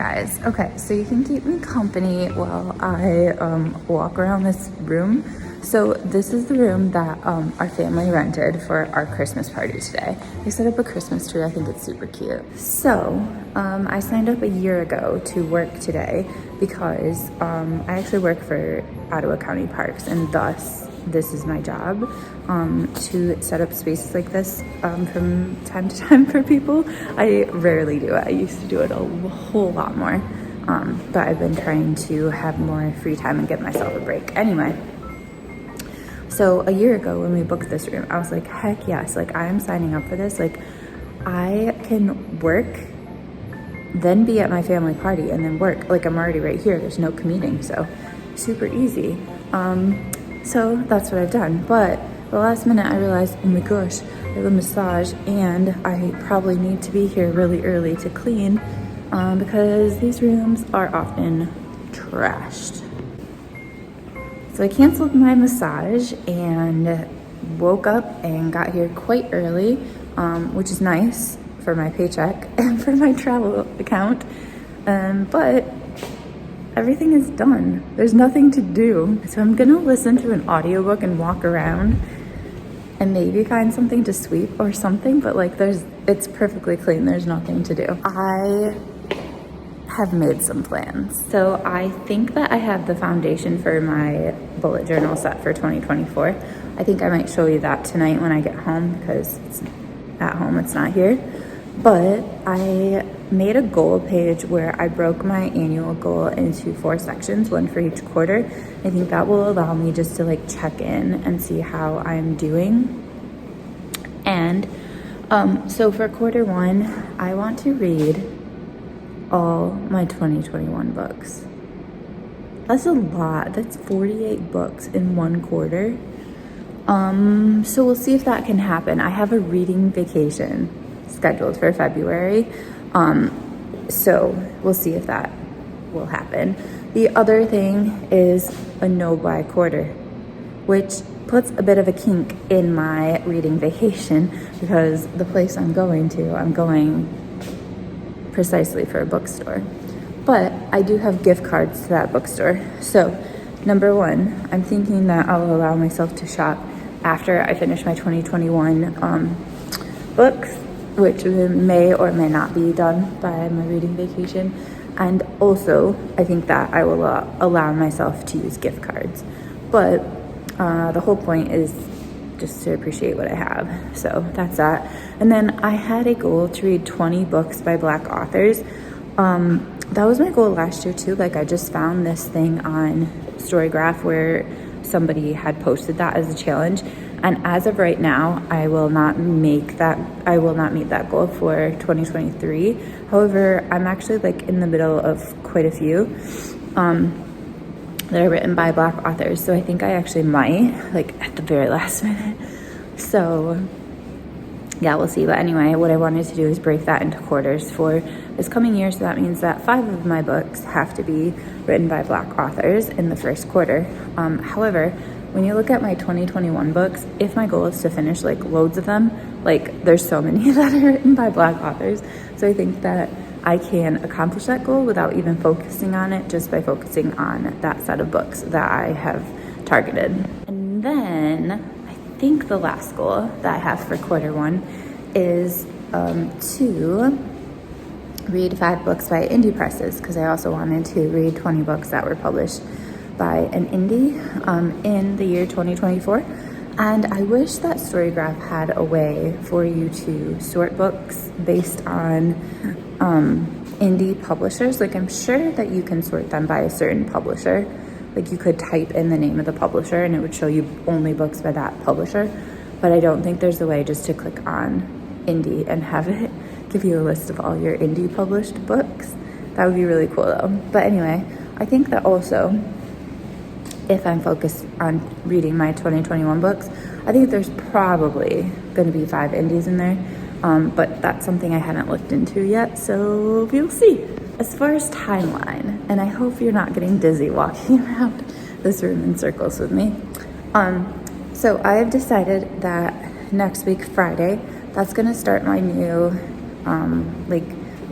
guys. Okay, so you can keep me company while I walk around this room. So this is the room that our family rented for our Christmas party today. They set up a Christmas tree. I think it's super cute. So I signed up a year ago to work today because I actually work for Ottawa County Parks, and thus this is my job, to set up spaces like this from time to time for people. I rarely do it. I used to do it a whole lot more, but I've been trying to have more free time and give myself a break. Anyway, so a year ago when we booked this room, I was like, heck yes, like I am signing up for this. Like I can work, then be at my family party, and then work. Like I'm already right here. There's no commuting, so super easy. So that's what I've done. But the last minute I realized, oh my gosh, I have a massage and I probably need to be here really early to clean because these rooms are often trashed. So I canceled my massage and woke up and got here quite early, which is nice for my paycheck and for my travel account. But everything is done. There's nothing to do. So I'm gonna listen to an audiobook and walk around and maybe find something to sweep or something, but like it's perfectly clean. There's nothing to do. I have made some plans. So I think that I have the foundation for my bullet journal set for 2024. I think I might show you that tonight when I get home because it's at home, it's not here. But I made a goal page where I broke my annual goal into 4 sections, one for each quarter. I think that will allow me just to like check in and see how I'm doing. And so for quarter 1, I want to read all my 2021 books. That's a lot. That's 48 books in 1 quarter. So we'll see if that can happen. I have a reading vacation scheduled for February. So we'll see if that will happen. The other thing is a no buy quarter, which puts a bit of a kink in my reading vacation because the place I'm going precisely for a bookstore. But I do have gift cards to that bookstore. So number 1, I'm thinking that I'll allow myself to shop after I finish my 2021 books, which may or may not be done by my reading vacation. And also, I think that I will allow myself to use gift cards. But the whole point is just to appreciate what I have. So that's that. And then I had a goal to read 20 books by Black authors. That was my goal last year too. Like I just found this thing on Storygraph where somebody had posted that as a challenge. And as of right now, I will not meet that goal for 2023. However, I'm actually like in the middle of quite a few that are written by Black authors. So I think I actually might, like at the very last minute. So yeah, we'll see. But anyway, what I wanted to do is break that into quarters for this coming year. So that means that 5 of my books have to be written by Black authors in the first quarter. However, when you look at my 2021 books, if my goal is to finish like loads of them, like there's so many that are written by Black authors. So I think that I can accomplish that goal without even focusing on it, just by focusing on that set of books that I have targeted. And then I think the last goal that I have for quarter 1 is to read 5 books by indie presses, because I also wanted to read 20 books that were published by an indie in the year 2024. And I wish that Storygraph had a way for you to sort books based on indie publishers. Like I'm sure that you can sort them by a certain publisher. Like you could type in the name of the publisher and it would show you only books by that publisher. But I don't think there's a way just to click on indie and have it give you a list of all your indie published books. That would be really cool though. But anyway, I think that also, if I'm focused on reading my 2021 books, I think there's probably going to be 5 indies in there, but that's something I haven't looked into yet, so we'll see. As far as timeline, and I hope you're not getting dizzy walking around this room in circles with me. So I have decided that next week, Friday, that's going to start my new,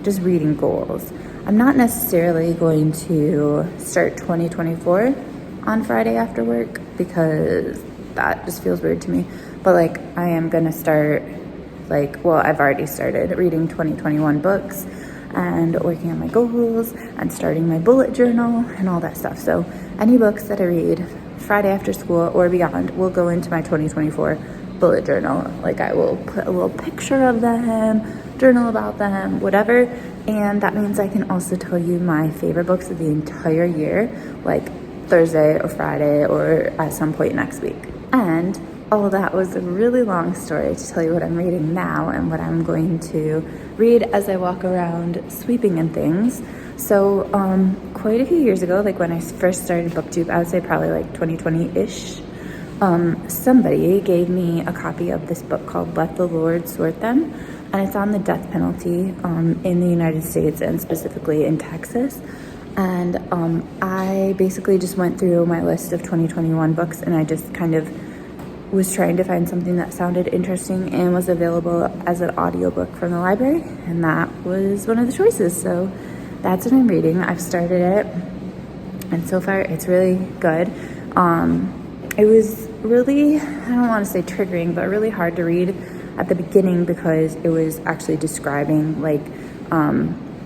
just reading goals. I'm not necessarily going to start 2024 on Friday after work because that just feels weird to me. But like I am gonna start I've already started reading 2021 books and working on my goals and starting my bullet journal and all that stuff. So any books that I read Friday after school or beyond will go into my 2024 bullet journal. Like I will put a little picture of them, journal about them, whatever. And that means I can also tell you my favorite books of the entire year, like Thursday or Friday or at some point next week. And all that was a really long story to tell you what I'm reading now and what I'm going to read as I walk around sweeping and things. So quite a few years ago, like when I first started BookTube, I would say probably like 2020-ish, somebody gave me a copy of this book called Let the Lord Sort Them, and it's on the death penalty in the United States and specifically in Texas. And I basically just went through my list of 2021 books and I just kind of was trying to find something that sounded interesting and was available as an audiobook from the library, and that was one of the choices. So that's what I'm reading. I've started it and so far it's really good. It was really, I don't want to say triggering, but really hard to read at the beginning because it was actually describing like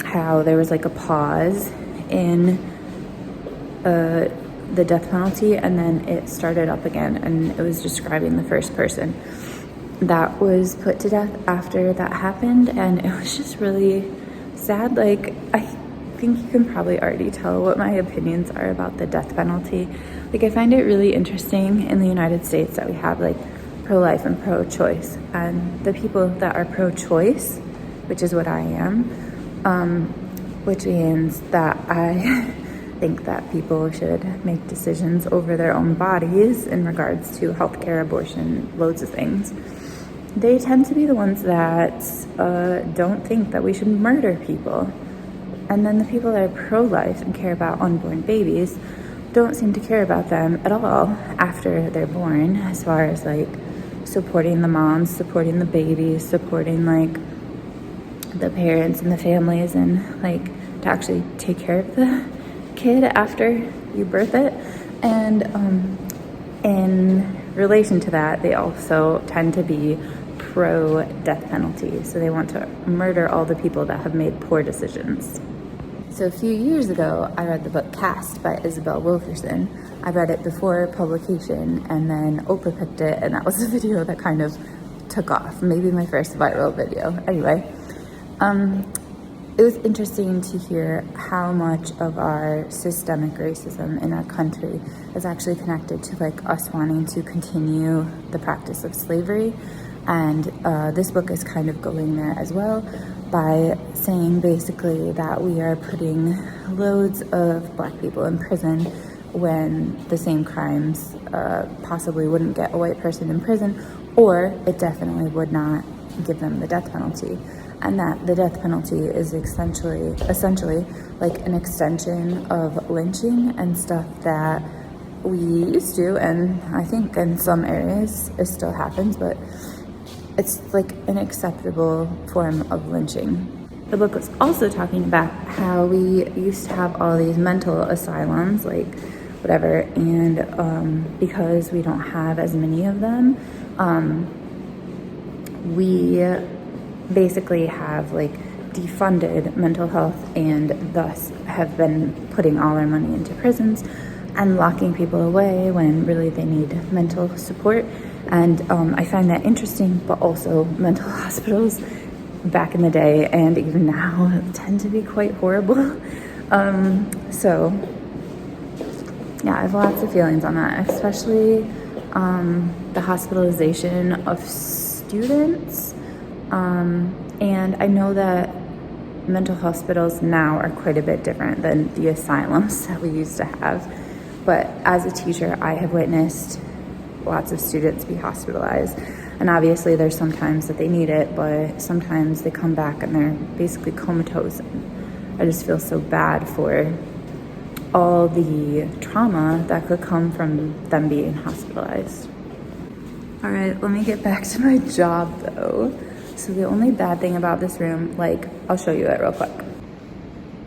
how there was like a pause in the death penalty and then it started up again, and it was describing the first person that was put to death after that happened, and it was just really sad. Like I think you can probably already tell what my opinions are about the death penalty. Like I find it really interesting in the United States that we have like pro-life and pro-choice, and the people that are pro-choice, which is what I am, which means that I think that people should make decisions over their own bodies in regards to healthcare, abortion, loads of things. They tend to be the ones that don't think that we should murder people. And then the people that are pro-life and care about unborn babies don't seem to care about them at all after they're born, as far as like supporting the moms, supporting the babies, supporting like the parents and the families, and like to actually take care of the kid after you birth it. And in relation to that, they also tend to be pro death penalty. So they want to murder all the people that have made poor decisions. So a few years ago, I read the book Cast by Isabel Wilkerson. I read it before publication, and then Oprah picked it, and that was a video that kind of took off. Maybe my first viral video. Anyway, it was interesting to hear how much of our systemic racism in our country is actually connected to like us wanting to continue the practice of slavery. And this book is kind of going there as well by saying basically that we are putting loads of Black people in prison when the same crimes possibly wouldn't get a white person in prison, or it definitely would not give them the death penalty. And that the death penalty is essentially like an extension of lynching and stuff that we used to, and I think in some areas it still happens, but it's like an acceptable form of lynching. The book was also talking about how we used to have all these mental asylums, like whatever, and because we don't have as many of them, we basically have like defunded mental health and thus have been putting all our money into prisons and locking people away when really they need mental support. And I find that interesting, but also mental hospitals back in the day and even now tend to be quite horrible. So yeah, I have lots of feelings on that, especially the hospitalization of students. And I know that mental hospitals now are quite a bit different than the asylums that we used to have. But as a teacher, I have witnessed lots of students be hospitalized. And obviously there's sometimes that they need it, but sometimes they come back and they're basically comatose. I just feel so bad for all the trauma that could come from them being hospitalized. All right, let me get back to my job though. So the only bad thing about this room, like I'll show you it real quick.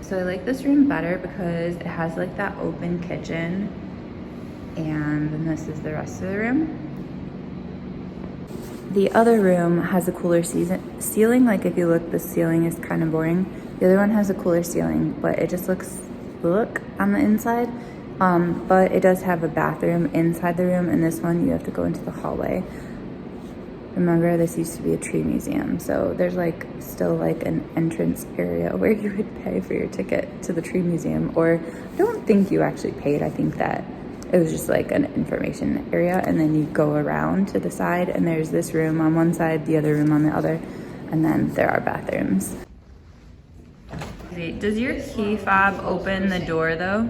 So I like this room better because it has like that open kitchen, and then this is the rest of the room. The other room has a cooler ceiling. Like if you look, the ceiling is kind of boring. The other one has a cooler ceiling, but it just looks on the inside. But it does have a bathroom inside the room, and this one you have to go into the hallway. Remember, this used to be a tree museum, so there's like still like an entrance area where you would pay for your ticket to the tree museum, or I don't think you actually paid. I think that it was just like an information area, and then you go around to the side, and there's this room on one side, the other room on the other, and then there are bathrooms. Does your key fob open the door though?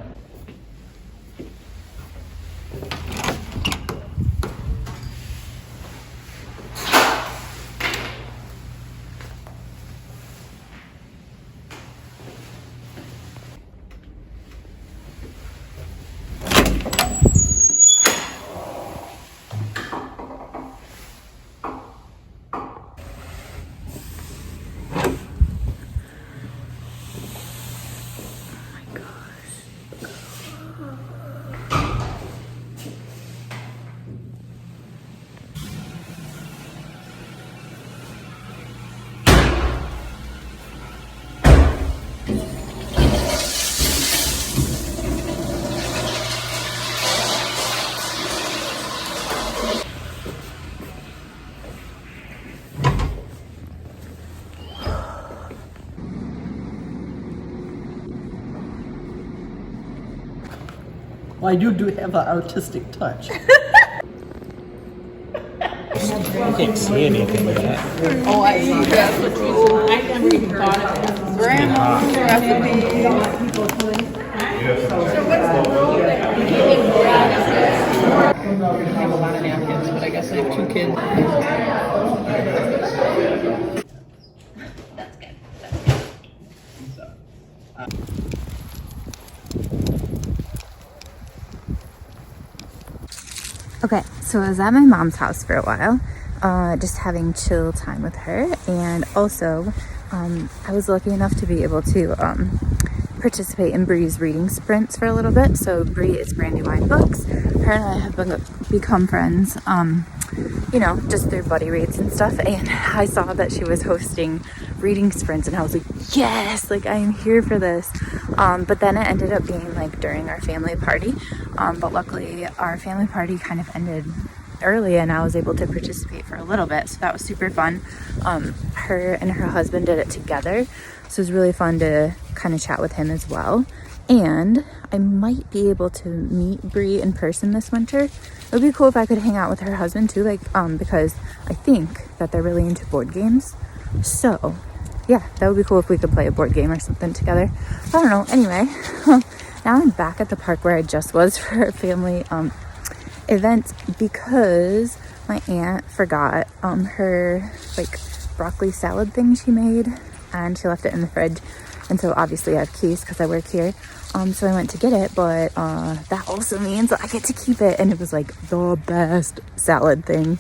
Well, I do have an artistic touch. I can't see anything with that. Oh, I see. That's what you I never even thought of it. Grandma's recipe. I have a lot of napkins, but I guess I have 2 kids. Okay, so I was at my mom's house for a while, just having chill time with her, and also I was lucky enough to be able to participate in Bree's reading sprints for a little bit. So Bree is Brandywine Books. Her and I have become friends, you know, just through buddy reads and stuff, and I saw that she was hosting reading sprints, and I was like, yes, like I am here for this. But then it ended up being like during our family party, but luckily our family party kind of ended early, and I was able to participate for a little bit, so that was super fun. Her and her husband did it together, so it was really fun to kind of chat with him as well. And I might be able to meet Bree in person this winter. It would be cool if I could hang out with her husband too, like because I think that they're really into board games. So yeah, that would be cool if we could play a board game or something together. I don't know. Anyway, now I'm back at the park where I just was for a family event, because my aunt forgot her like broccoli salad thing she made, and she left it in the fridge. And so obviously I have keys because I work here. So I went to get it, but that also means I get to keep it. And it was like the best salad thing.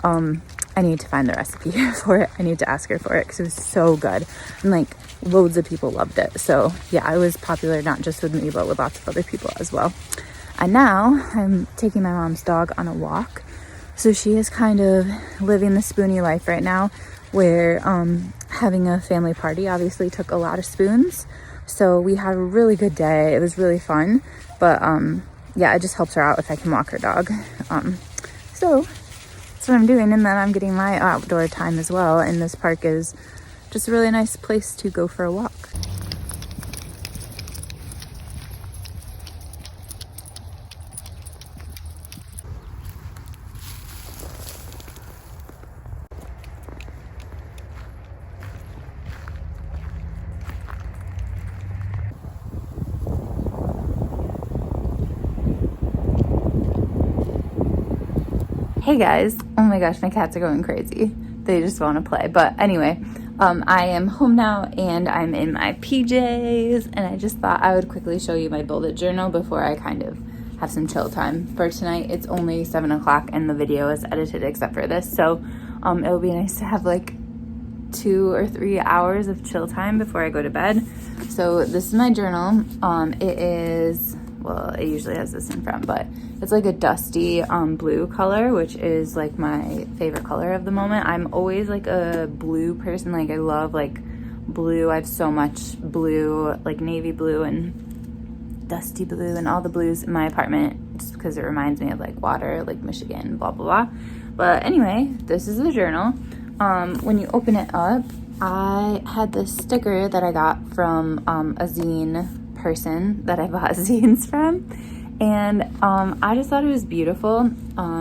I need to find the recipe for it. I need to ask her for it because it was so good. And like loads of people loved it. So yeah, I was popular not just with me, but with lots of other people as well. And now I'm taking my mom's dog on a walk. So she is kind of living the spoony life right now, where having a family party obviously took a lot of spoons. So we had a really good day. It was really fun. But yeah, it just helps her out if I can walk her dog. So that's what I'm doing. And then I'm getting my outdoor time as well. And this park is just a really nice place to go for a walk. Hey guys, oh my gosh, my cats are going crazy. They just want to play. But anyway, I am home now and I'm in my PJs, and I just thought I would quickly show you my bullet journal before I kind of have some chill time for tonight. It's only 7 o'clock and the video is edited except for this, so it'll be nice to have like 2 or 3 hours of chill time before I go to bed. So this is my journal. It is, well, it usually has this in front, but it's like a dusty blue color, which is like my favorite color of the moment. I'm always like a blue person. Like I love like blue. I have so much blue, like navy blue and dusty blue and all the blues in my apartment, just because it reminds me of like water, like Michigan, blah, blah, blah. But anyway, this is the journal. When you open it up, I had this sticker that I got from a zine person that I bought zines from. And I just thought it was beautiful.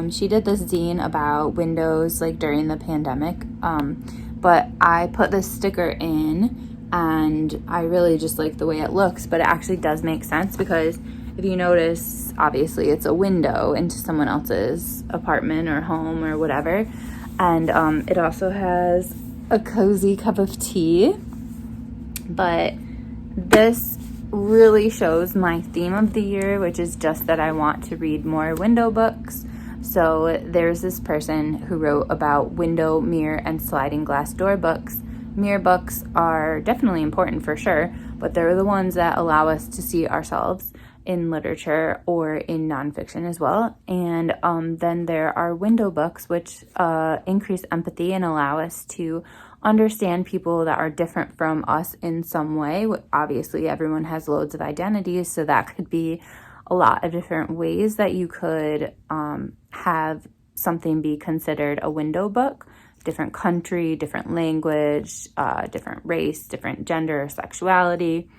She did this zine about windows like during the pandemic. But I put this sticker in and I really just like the way it looks, but it actually does make sense because if you notice, obviously it's a window into someone else's apartment or home or whatever. And it also has a cozy cup of tea. But this really shows my theme of the year, which is just that I want to read more window books. So there's this person who wrote about window, mirror, and sliding glass door books. Mirror books are definitely important for sure, but they're the ones that allow us to see ourselves in literature or in nonfiction as well. And then there are window books, which increase empathy and allow us to understand people that are different from us in some way. Obviously, everyone has loads of identities, so that could be a lot of different ways that you could have something be considered a window book. Different country, different language, different race, different gender, sexuality.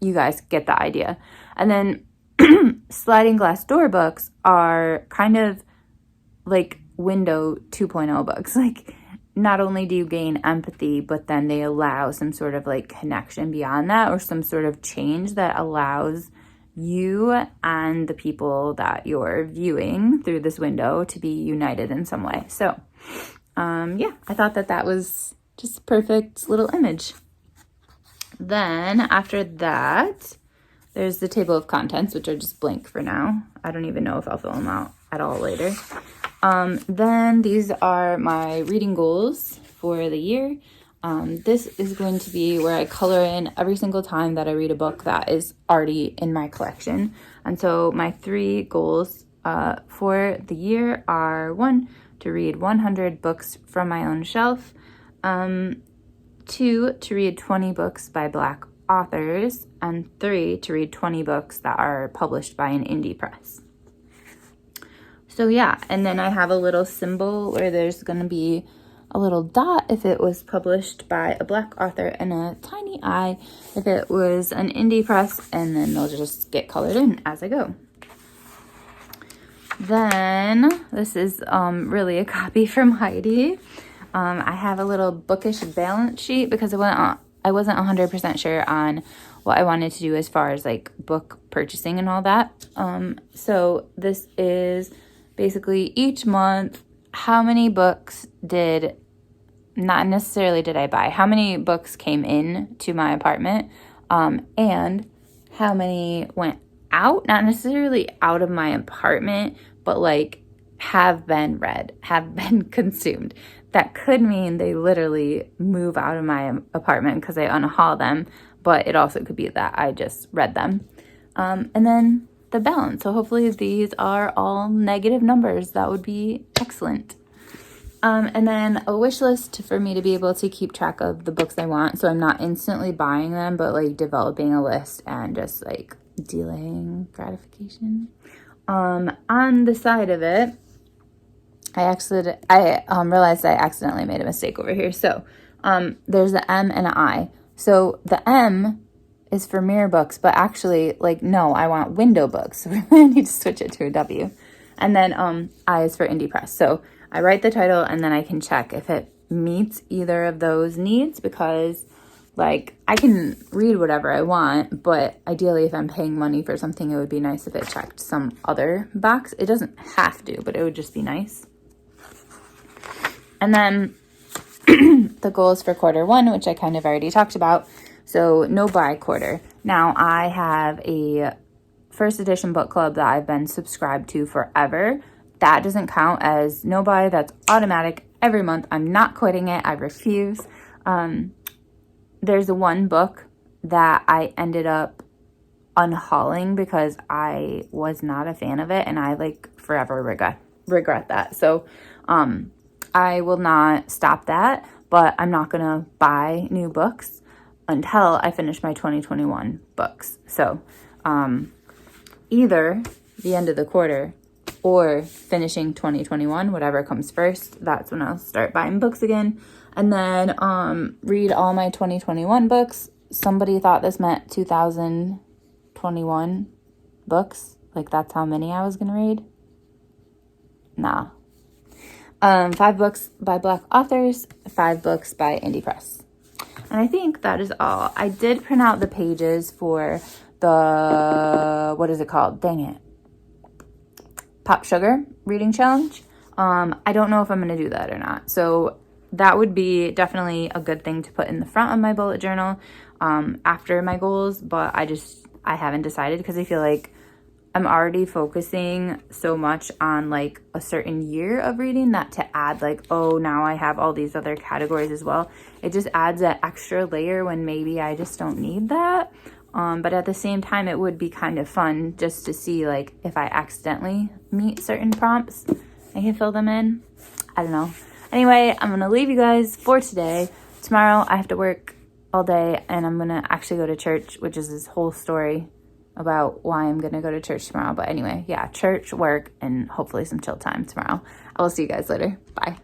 You guys get the idea. And then sliding glass door books are kind of like window 2.0 books. Like not only do you gain empathy, but then they allow some sort of like connection beyond that or some sort of change that allows you and the people that you're viewing through this window to be united in some way. So yeah, I thought that was just a perfect little image. Then after that, there's the table of contents, which are just blank for now. I don't even know if I'll fill them out at all later. Then these are my reading goals for the year. This is going to be where I color in every single time that I read a book that is already in my collection. And so my 3 goals for the year are 1, to read 100 books from my own shelf, 2, to read 20 books by Black authors, and 3, to read 20 books that are published by an indie press. So yeah, and then I have a little symbol where there's going to be a little dot if it was published by a Black author and a tiny I if it was an indie press, and then they'll just get colored in as I go. Then this is really a copy from Heidi. I have a little bookish balance sheet because I wasn't 100% sure on what I wanted to do as far as like book purchasing and all that. So this is basically each month, how many books not necessarily did I buy, how many books came in to my apartment, and how many went out, not necessarily out of my apartment, but like have been read, have been consumed. That could mean they literally move out of my apartment because I unhaul them, but it also could be that I just read them. And then the balance. So hopefully these are all negative numbers. That would be excellent. And then a wish list for me to be able to keep track of the books I want. So I'm not instantly buying them, but like developing a list and just like delaying gratification. On the side of it, I realized I accidentally made a mistake over here. So there's the M and an I. So the M is for mirror books, but actually, like, no, I want window books. So I need to switch it to a W. And then I is for indie press. So I write the title and then I can check if it meets either of those needs, because like I can read whatever I want, but ideally if I'm paying money for something, it would be nice if it checked some other box. It doesn't have to, but it would just be nice. And then the goals for Q1, which I kind of already talked about. So no buy quarter. Now I have a first edition book club that I've been subscribed to forever. That doesn't count as no buy. That's automatic. every month. I'm not quitting it. I refuse. There's one book that I ended up unhauling because I was not a fan of it, and I like forever regret that. So I will not stop that, but I'm not gonna buy new books until I finish my 2021 books. So either the end of the quarter or finishing 2021, whatever comes first, that's when I'll start buying books again. And then read all my 2021 books. Somebody thought this meant 2021 books. Like that's how many I was gonna read. Nah. 5 books by Black authors, 5 books by indie press. And I think that is all. I did print out the pages for the, what is it called? Dang it. Pop Sugar reading challenge. I don't know if I'm going to do that or not. So that would be definitely a good thing to put in the front of my bullet journal after my goals. But I haven't decided because I feel like I'm already focusing so much on like a certain year of reading that to add like, oh, now I have all these other categories as well. It just adds that extra layer when maybe I just don't need that. But at the same time, it would be kind of fun just to see like if I accidentally meet certain prompts, I can fill them in. I don't know. Anyway, I'm going to leave you guys for today. Tomorrow I have to work all day and I'm going to actually go to church, which is this whole story about why I'm going to go to church tomorrow. But anyway, yeah, church, work, and hopefully some chill time tomorrow. I will see you guys later. Bye.